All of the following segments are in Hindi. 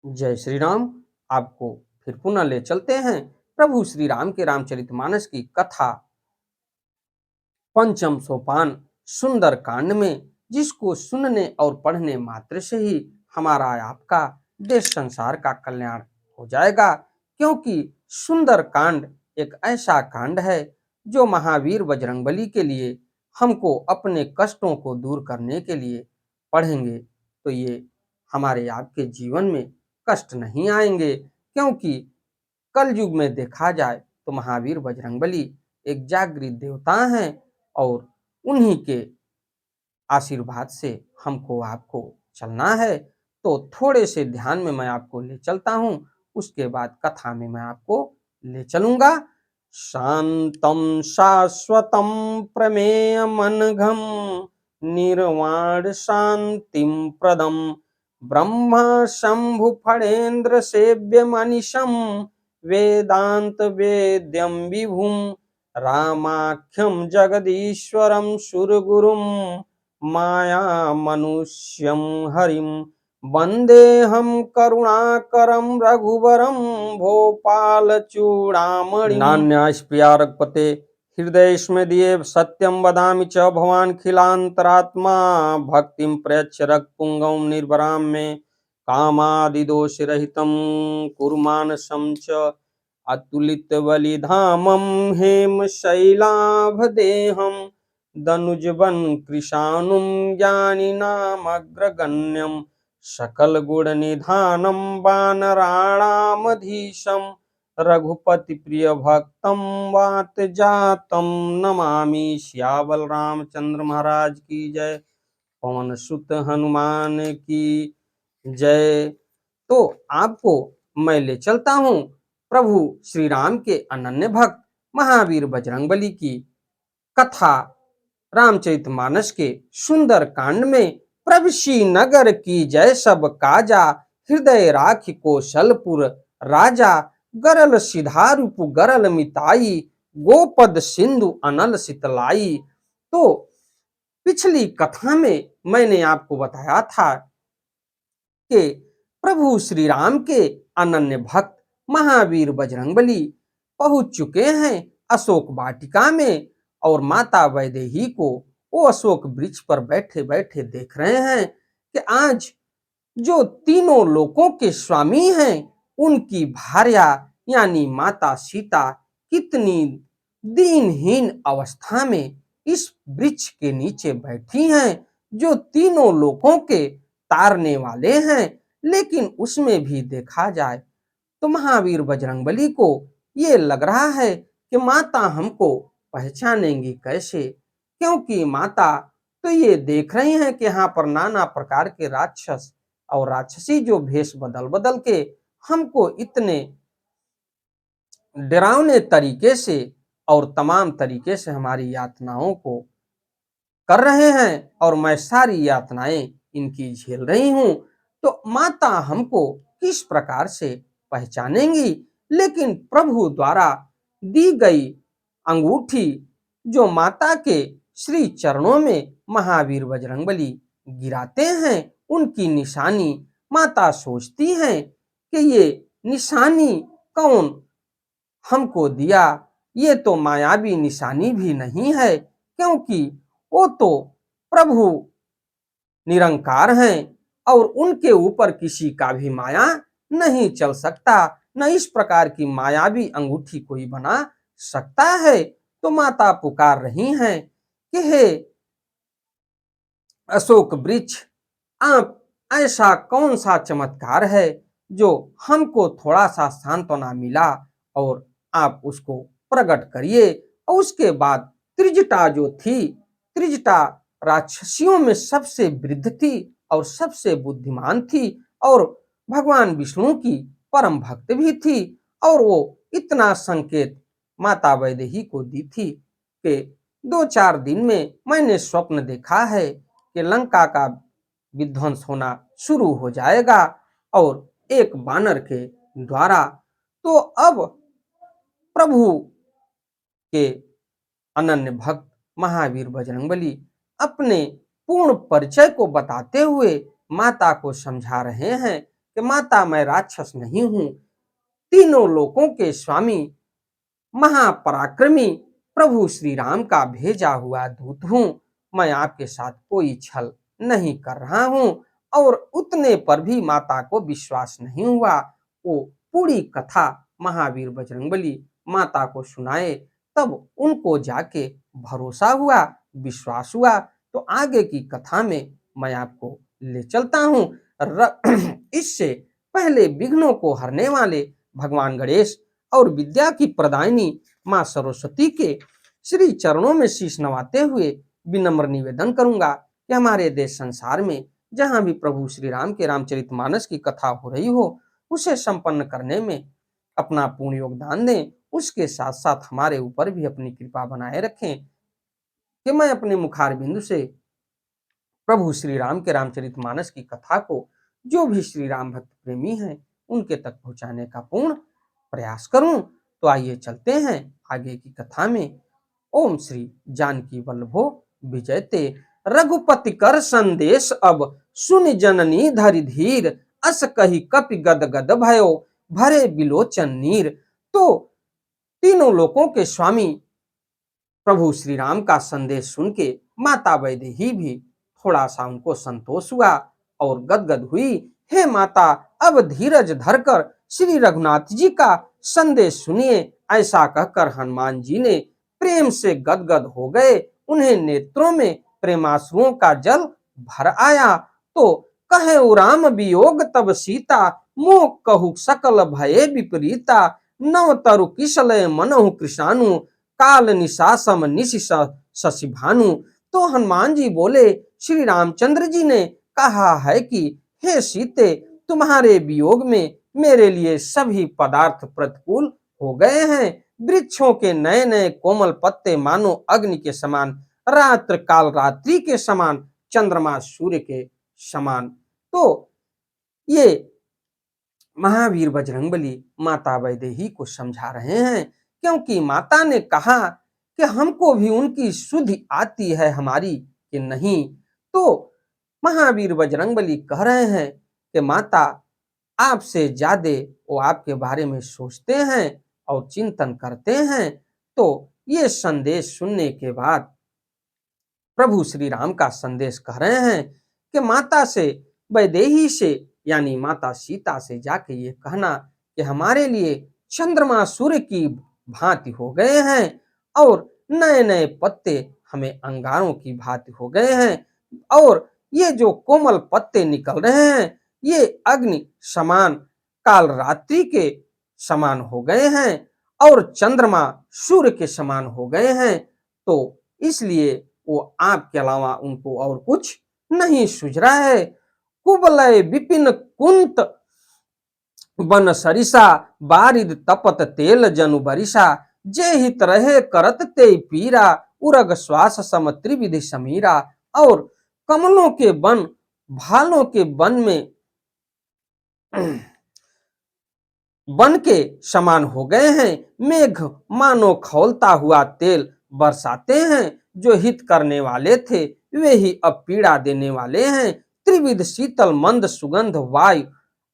जय श्री राम। आपको फिर पुनः ले चलते हैं प्रभु श्री राम के रामचरितमानस की कथा पंचम सोपान सुंदर कांड में, जिसको सुनने और पढ़ने मात्र से ही हमारा आपका देश संसार का कल्याण हो जाएगा। क्योंकि सुंदर कांड एक ऐसा कांड है जो महावीर बजरंगबली के लिए हमको अपने कष्टों को दूर करने के लिए पढ़ेंगे तो ये हमारे आपके जीवन में कष्ट नहीं आएंगे। क्योंकि कल युग में देखा जाए तो महावीर बजरंगबली एक जागृत देवता हैं और उन्हीं के आशीर्वाद से हमको आपको चलना है। तो थोड़े से ध्यान में मैं आपको ले चलता हूँ, उसके बाद कथा में मैं आपको ले चलूंगा। शांतम शाश्वतम प्रमेयम अनघम निर्वाण शांतिम प्रदम ब्रह्मा शंभु फणेन्द्र सेव्य मनिशम वेदांत वेद्यम विभुम रामाख्यम जगदीश्वरम सुरगुरुम माया मनुष्यम हरिम वंदेहम करुणाकरम रघुवरम भोपाल चूड़ामणि नान्यास्प्रियारपते हृदय स्मे दिए सत्यम वदामि च भवान खिलांतरात्मा भक्तिम प्रयच्छ रक्तपुंगम निर्भराम में कामादिदोष रहितम कुर्मानसं च अतुलित बलिधामम हेम शैलाभ देहम दनुजवन कृशानुम ज्ञानिनामग्रगण्यम सकल गुण निधानम वानराणामधीशम रघुपति प्रिय भक्तम वात जातम नमामि। श्यावल रामचंद्र महाराज की जय, पवन सुत हनुमान की जय। तो आपको मैं ले चलता हूँ प्रभु श्री राम के अनन्य भक्त महावीर बजरंगबली की कथा रामचरितमानस के सुंदर कांड में। प्रभुषि नगर की जय सब काजा हृदय राखि कौशलपुर राजा गरल सिधारूप गरल मिताई गोपद सिंधु अनल सितलाई। तो पिछली कथा में मैंने आपको बताया था कि प्रभु श्री राम के अनन्य भक्त महावीर बजरंगबली पहुंच चुके हैं अशोक वाटिका में और माता वैदेही को वो अशोक वृक्ष पर बैठे बैठे देख रहे हैं कि आज जो तीनों लोकों के स्वामी हैं उनकी भार्या यानी माता सीता कितनी दीनहीन अवस्था में इस वृक्ष के नीचे बैठी हैं, जो तीनों लोकों के तारने वाले हैं। लेकिन उसमें भी देखा जाए तो महावीर बजरंगबली को ये लग रहा है कि माता हमको पहचानेंगी कैसे, क्योंकि माता तो ये देख रही हैं कि यहाँ पर नाना प्रकार के राक्षस और राक्षसी जो भेष बदल बदल के हमको इतने डरावने तरीके से और तमाम तरीके से हमारी यातनाओं को कर रहे हैं और मैं सारी यातनाएं इनकी झेल रही हूं, तो माता हमको किस प्रकार से पहचानेंगी। लेकिन प्रभु द्वारा दी गई अंगूठी जो माता के श्री चरणों में महावीर बजरंगबली गिराते हैं, उनकी निशानी माता सोचती हैं कि ये निशानी कौन हमको दिया, ये तो मायावी निशानी भी नहीं है, क्योंकि वो तो प्रभु निरंकार हैं और उनके ऊपर किसी का भी माया नहीं चल सकता, न इस प्रकार की मायावी अंगूठी कोई बना सकता है। तो माता पुकार रही हैं कि हे अशोक वृक्ष, आप ऐसा कौन सा चमत्कार है जो हमको थोड़ा सा सांत्वना मिला और आप उसको प्रकट करिए। और उसके बाद त्रिजटा जो थी, त्रिजटा राक्षसियों में सबसे वृद्ध थी और सबसे बुद्धिमान थी और भगवान विष्णु की परम भक्त भी थी, और वो इतना संकेत माता वैदेही को दी थी कि 2-4 दिन में मैंने स्वप्न देखा है कि लंका का विध्वंस होना शुरू हो जाएगा और एक बानर के द्वारा। तो अब प्रभु के अनन्य भक्त महावीर बजरंगबली अपने पूर्ण परिचय को बताते हुए माता को समझा रहे हैं कि माता मैं राक्षस नहीं हूं, तीनों लोकों के स्वामी महापराक्रमी प्रभु श्री राम का भेजा हुआ दूत हूं। मैं आपके साथ कोई छल नहीं कर रहा हूं। और उतने पर भी माता को विश्वास नहीं हुआ। वो पूरी कथा महावीर बजरंगबली माता को सुनाए, तब उनको जाके भरोसा हुआ, विश्वास हुआ। तो आगे की कथा में मैं आपको ले चलता हूं। इससे पहले विघ्नों को हरने वाले भगवान गणेश और विद्या की प्रदायिनी मां सरस्वती के श्री चरणों में शीश नवाते हुए विनम्र निवेदन करूंगा कि हमारे देश संसार में जहां भी प्रभु श्री राम के रामचरितमानस की कथा हो रही हो, उसे संपन्न करने में अपना पूर्ण योगदान दें। उसके साथ साथ हमारे ऊपर भी अपनी कृपा बनाए रखें कि मैं अपने मुखार बिंदु से प्रभु श्री राम के रामचरितमानस की कथा को जो भी श्री राम भक्त प्रेमी हैं उनके तक पहुंचाने का पूर्ण प्रयास करूं। तो आइए चलते हैं आगे की कथा में। ओम श्री जानकी वल्लभो विजयते। रघुपति कर संदेश अब सुनि जननी धरि धीर। अस कही कपि गद गद भयो भरे बिलोचन नीर। तो तीनों लोकों के स्वामी प्रभु श्री राम का संदेश सुन के माता वैदेही भी थोड़ा सा उनको संतोष हुआ और गदगद हुई। हे माता, अब धीरज धरकर श्री रघुनाथ जी का संदेश सुनिए। ऐसा कहकर हनुमान जी ने प्रेम से गदगद हो गए। उन्हें नेत्रों में प्रेमाश्रुओं का जल भर आया। तो कहे राम वियोग तब सीता, मोह कहु सकल भये विपरीता। नव तरु किसलय मनहु कृषानु, काल निशासम निशि शशि भानु। तो हनुमान जी बोले, श्री रामचंद्र जी ने कहा है कि हे सीते, तुम्हारे वियोग में मेरे लिए सभी पदार्थ प्रतिकूल हो गए हैं। वृक्षों के नए नए कोमल पत्ते मानो अग्नि के समान, रात्र काल रात्रि के समान, चंद्रमा सूर्य के समान। तो ये महावीर बजरंगबली माता वैदेही को समझा रहे हैं, क्योंकि माता ने कहा कि हमको भी उनकी सुधि आती है हमारी कि नहीं। तो महावीर बजरंगबली कह रहे हैं कि माता, आपसे ज्यादा वो आपके बारे में सोचते हैं और चिंतन करते हैं। तो ये संदेश सुनने के बाद प्रभु श्री राम का संदेश कह रहे हैं कि माता से, वैदेही से यानी माता सीता से जाके ये कहना कि हमारे लिए चंद्रमा सूर्य की भांति हो गए हैं और नए नए पत्ते हमें अंगारों की भांति हो गए हैं। और ये जो कोमल पत्ते निकल रहे हैं ये अग्नि समान, काल रात्रि के समान हो गए हैं और चंद्रमा सूर्य के समान हो गए हैं। तो इसलिए वो आपके अलावा उनको और कुछ नहीं सूझ रहा है। कुबलय विपिन कुंत बन सरिसा, बारिद तपत तेल जनु बरिसा। जे हित रहे करत ते पीरा, उरग श्वास सम त्रिविधि समीरा। और कमलों के वन, भालों के वन में वन के समान हो गए हैं। मेघ मानो खौलता हुआ तेल बरसाते हैं। जो हित करने वाले थे वे ही अब पीड़ा देने वाले हैं। त्रिविध शीतल मंद सुगंध वायु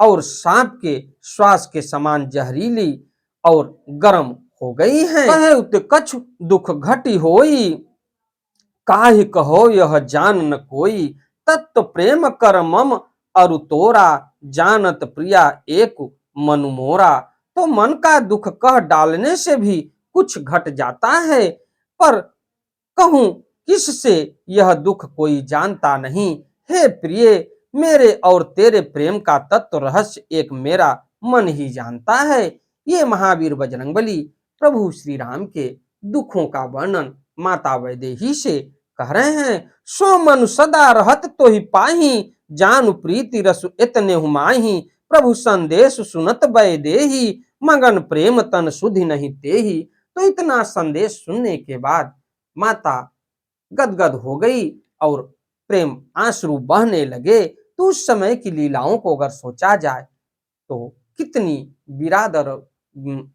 और सांप के श्वास के समान जहरीली और गर्म हो गई हैं। कहे उत कछु दुख घटी होई, काहि कहो यह जान न कोई। तत्व प्रेम कर मम अरु तोरा, जानत प्रिया एक मनु मोरा। तो मन का दुख कह डालने से भी कुछ घट जाता है, पर कहूं किससे यह दुख कोई जानता नहीं। हे प्रिय, मेरे और तेरे प्रेम का तत्व रहस्य एक मेरा मन ही जानता है। ये महावीर बजरंगबली प्रभु श्री राम के दुखों का वर्णन माता वैदेही से कह रहे हैं। सो मनु सदा रहत तो ही पाही, जानु प्रीति रसु इतने हुमाही। प्रभु संदेश सुनत वैदेही, मगन प्रेम तन सुधि नहीं तेही। तो इतना संदेश सुनने के बाद माता गदगद हो गई और प्रेम आंसू बहने लगे। तो उस समय की लीलाओं को अगर सोचा जाए तो कितनी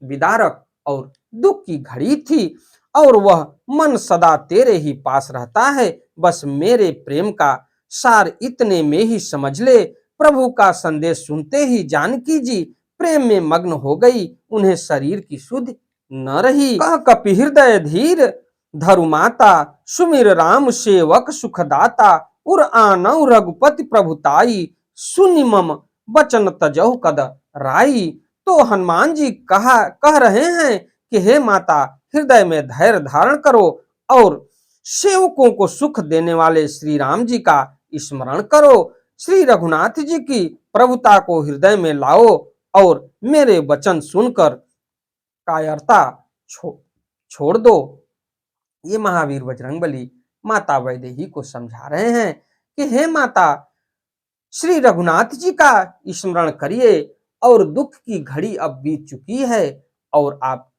विदारक और दुख की घड़ी थी। और वह मन सदा तेरे ही पास रहता है, बस मेरे प्रेम का सार इतने में ही समझ ले। प्रभु का संदेश सुनते ही जानकी जी प्रेम में मग्न हो गई, उन्हें शरीर की सुध न रही। कह कपि हृदय धीर धरु माता, सुमिर राम सेवक सुखदाता, उर आनौ रघुपति प्रभुताई, सुनि मम बचन तजहु कद राई। तो हनुमान जी कह रहे हैं कि हे माता, हृदय में धैर्य धारण करो और सेवकों को सुख देने वाले श्री राम जी का स्मरण करो। श्री रघुनाथ जी की प्रभुता को हृदय में लाओ और मेरे वचन सुनकर कायरता छोड़ दो। ये महावीर बजरंगबली माता वैदेही को समझा रहे हैं कि हे माता, श्री रघुनाथ जी का स्मरण करिए और दुख की घड़ी अब बीत चुकी है और आप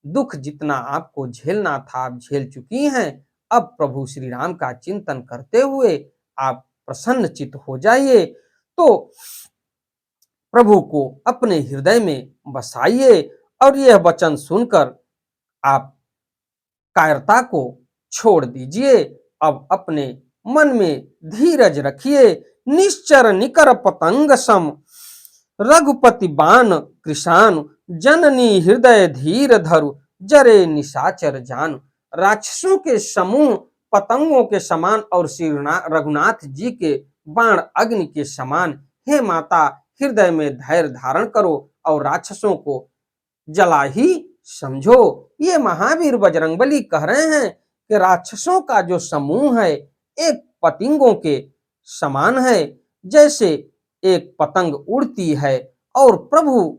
दुख जितना आपको झेलना था आप झेल चुकी हैं। अब प्रभु श्री राम का चिंतन करते हुए आप प्रसन्न चित्त हो जाइए। तो प्रभु को अपने हृदय में बसाइए और यह वचन सुनकर आप कायरता को छोड़ दीजिए। अब अपने मन में धीरज रखिए। निश्चर निकर पतंग सम, रघुपति बाण कृशान, जननी हृदय धीर धरु, जरे निशाचर जान। राक्षसों के समूह पतंगों के समान और श्री रघुनाथ जी के बाण अग्नि के समान, हे माता हृदय में धैर्य धारण करो और राक्षसों को जला ही समझो। ये महावीर बजरंगबली कह रहे हैं कि राक्षसों का जो समूह है एक पतंगों के समान है, जैसे एक पतंग उड़ती है, और प्रभु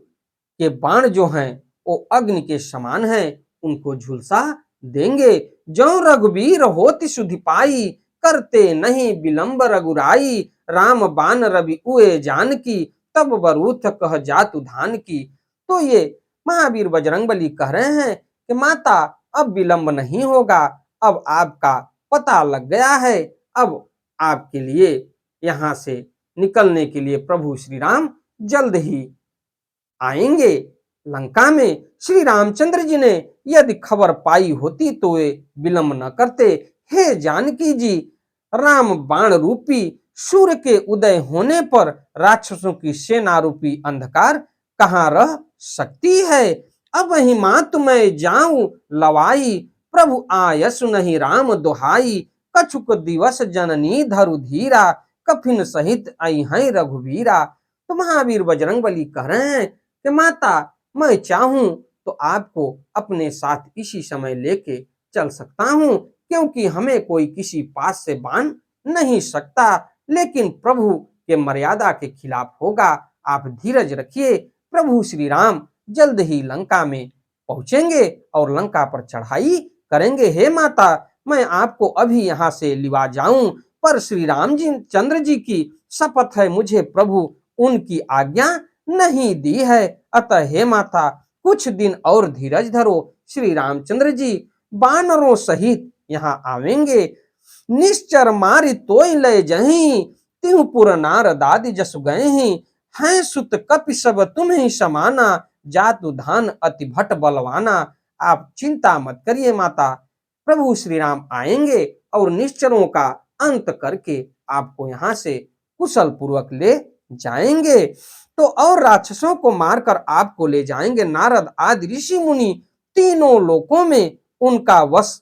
के बाण जो हैं वो अग्नि के समान हैं, उनको झुलसा देंगे। जो रघुवीर होति सुधि पाई, करते नहीं विलंब रघुराई, राम बाण रवि उए जानकी, तब बरूथ कह जातु धान की। तो ये महावीर बजरंगबली कह रहे हैं कि माता अब विलंब नहीं होगा, अब आपका पता लग गया है, अब आपके लिए यहाँ से निकलने के लिए प्रभु श्री राम जल्द ही आएंगे। लंका में श्री रामचंद्र जी ने यदि खबर पाई होती तो वे विलंब न करते। हे जानकी जी, राम बाण रूपी सूर्य के उदय होने पर राक्षसों की सेना रूपी अंधकार कहाँ रह सकती है। अब वही मात मैं जाऊं लवाई, प्रभु आयसु नहीं राम दुहाई, कछुक दिवस जननी धरु धीरा, कफिन सहित आई है रघुवीरा। तो महावीर बजरंगबली कह रहे हैं कि माता मैं चाहूं तो आपको अपने साथ इसी समय लेके चल सकता हूं, क्योंकि हमें कोई किसी पास से बांध नहीं सकता, लेकिन प्रभु के मर्यादा के खिलाफ होगा। आप धीरज रखिए, प्रभु श्री राम जल्द ही लंका में पहुंचेंगे और लंका पर चढ़ाई करेंगे। हे माता, मैं आपको अभी यहाँ से लिवा जाऊं, पर श्री राम जी चंद्र जी की शपथ है, मुझे प्रभु उनकी आज्ञा नहीं दी है। अतः हे माता कुछ दिन और धीरज धरो, श्री रामचंद्र जी बानरों सहित यहाँ आवेंगे। निश्चर मारि तोय लय जहीं, तिहुपुर नार दादी जसु गए ही, हैं सुत कपि सब तुम्हें समाना, जातु धान अति भट बलवाना। आप चिंता मत करिए माता, प्रभु श्री राम आएंगे और निश्चरों का अंत करके आपको यहाँ से कुशल पूर्वक ले जाएंगे। तो और राक्षसों को मारकर आपको ले जाएंगे। नारद आदि ऋषि मुनि तीनों लोकों में उनका वश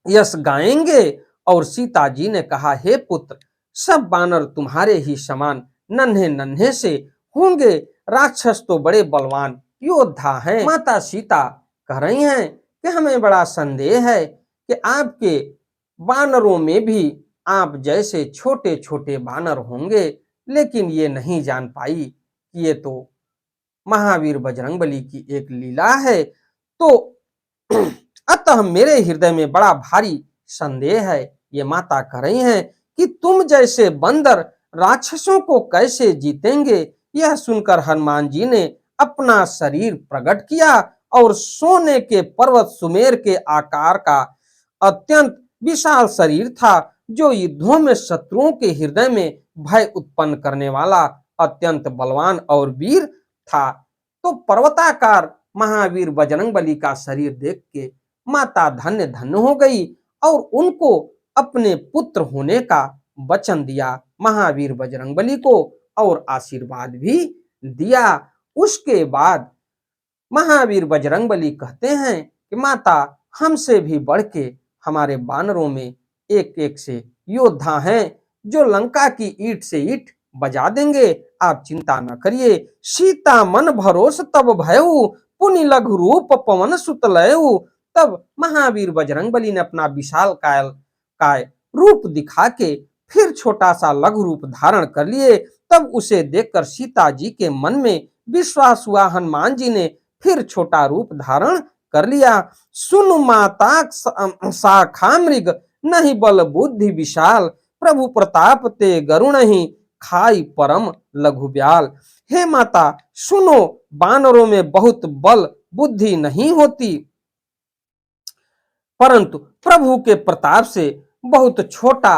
यश गाएंगे। और सीता जी ने कहा, हे पुत्र, सब बानर तुम्हारे ही समान नन्हे नन्हे से होंगे, राक्षस तो बड़े बलवान योद्धा हैं। माता सीता कह रही हैं कि हमें बड़ा संदेह है कि आपके बानरों में भी आप जैसे छोटे छोटे बानर होंगे, लेकिन ये नहीं जान पाई कि ये तो महावीर बजरंगबली की एक लीला है। तो अतः मेरे हृदय में बड़ा भारी संदेह है। ये माता कह रही हैं कि तुम जैसे बंदर राक्षसों को कैसे जीतेंगे। यह सुनकर हनुमान जी ने अपना शरीर प्रकट किया और सोने के पर्वत सुमेर के आकार का अत्यंत विशाल शरीर था, जो युद्धों में शत्रुओं के हृदय में भय उत्पन्न करने वाला अत्यंत बलवान और वीर था। तो पर्वताकार महावीर बजरंगबली का शरीर देख के माता धन्य धन्य हो गई और उनको अपने पुत्र होने का वचन दिया महावीर बजरंगबली को और आशीर्वाद भी दिया। उसके बाद महावीर बजरंगबली कहते हैं कि माता, हमसे भी बढ़ के हमारे वानरों में एक एक से योद्धा हैं जो लंका की ईंट से ईंट बजा देंगे, आप चिंता न करिए। सीता मन भरोस तब भयउ, पुनि लघु रूप पवन सुत लयउ। तब महावीर बजरंगबली ने अपना विशाल काय रूप दिखा के फिर छोटा सा लघु रूप धारण कर लिए। तब उसे देखकर सीता जी के मन में विश्वास हुआ। हनुमान जी ने फिर छोटा रूप धारण कर लिया। सुन माता शाखा मृग, नहीं बल बुद्धि विशाल। प्रभु प्रताप ते गरुण ही, खाई परम लघु ब्याल। हे माता सुनो, बानरों में बहुत बल बुद्धि नहीं होती, परंतु प्रभु के प्रताप से बहुत छोटा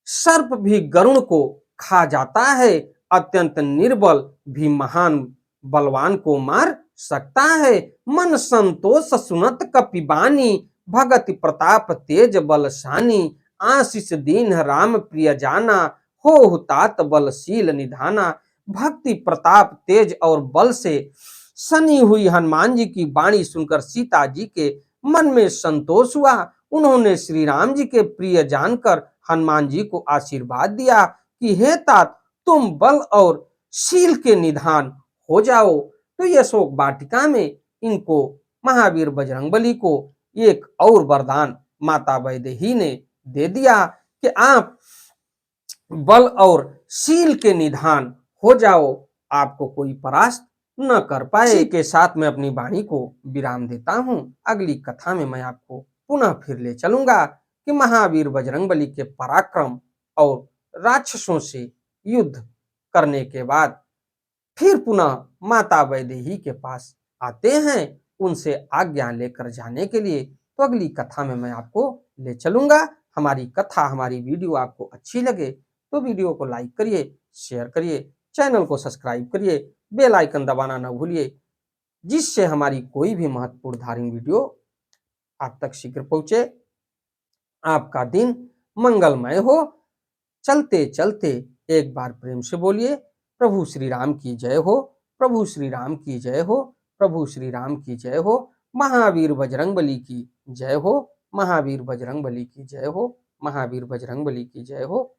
सर्प भी गरुण को खा जाता है। अत्यंत निर्बल भी महान बलवान को मार सकता है। मन संतोष सुनत कपिबानी, भगति प्रताप तेज बलशानी। आशीष दीन राम प्रिय जाना, हो तात बलशील निधाना। भक्ति प्रताप तेज और बल से सनी हुई हनुमान जी की वाणी सुनकर सीता जी के मन में संतोष हुआ। उन्होंने श्री राम जी के प्रिय जानकर हनुमान जी को आशीर्वाद दिया कि हे तात, तुम बल और शील के निधान हो जाओ। तो ये शोक वाटिका में इनको महावीर बजरंगबली को एक और वरदान माता वैदेही ने दे दिया कि आप बल और शील के निधान हो जाओ, आपको कोई परास्त न कर पाए। इसी के साथ मैं अपनी वाणी को विराम देता हूं। अगली कथा में मैं आपको पुनः फिर ले चलूंगा कि महावीर बजरंगबली के पराक्रम और राक्षसों से युद्ध करने के बाद फिर पुनः माता वैदेही के पास आते हैं उनसे आज्ञा लेकर जाने के लिए। तो अगली कथा में मैं आपको ले चलूंगा। हमारी कथा, हमारी वीडियो आपको अच्छी लगे तो वीडियो को लाइक करिए, शेयर करिए, चैनल को सब्सक्राइब करिए, बेल आइकन दबाना न भूलिए, जिससे हमारी कोई भी महत्वपूर्ण धार्मिक वीडियो आप तक शीघ्र पहुंचे। आपका दिन मंगलमय हो। चलते चलते एक बार प्रेम से बोलिए, प्रभु श्री राम की जय हो, प्रभु श्री राम की जय हो, प्रभु श्री राम की जय हो। महावीर बजरंगबली की जय हो, महावीर बजरंगबली की जय हो, महावीर बजरंगबली की जय हो।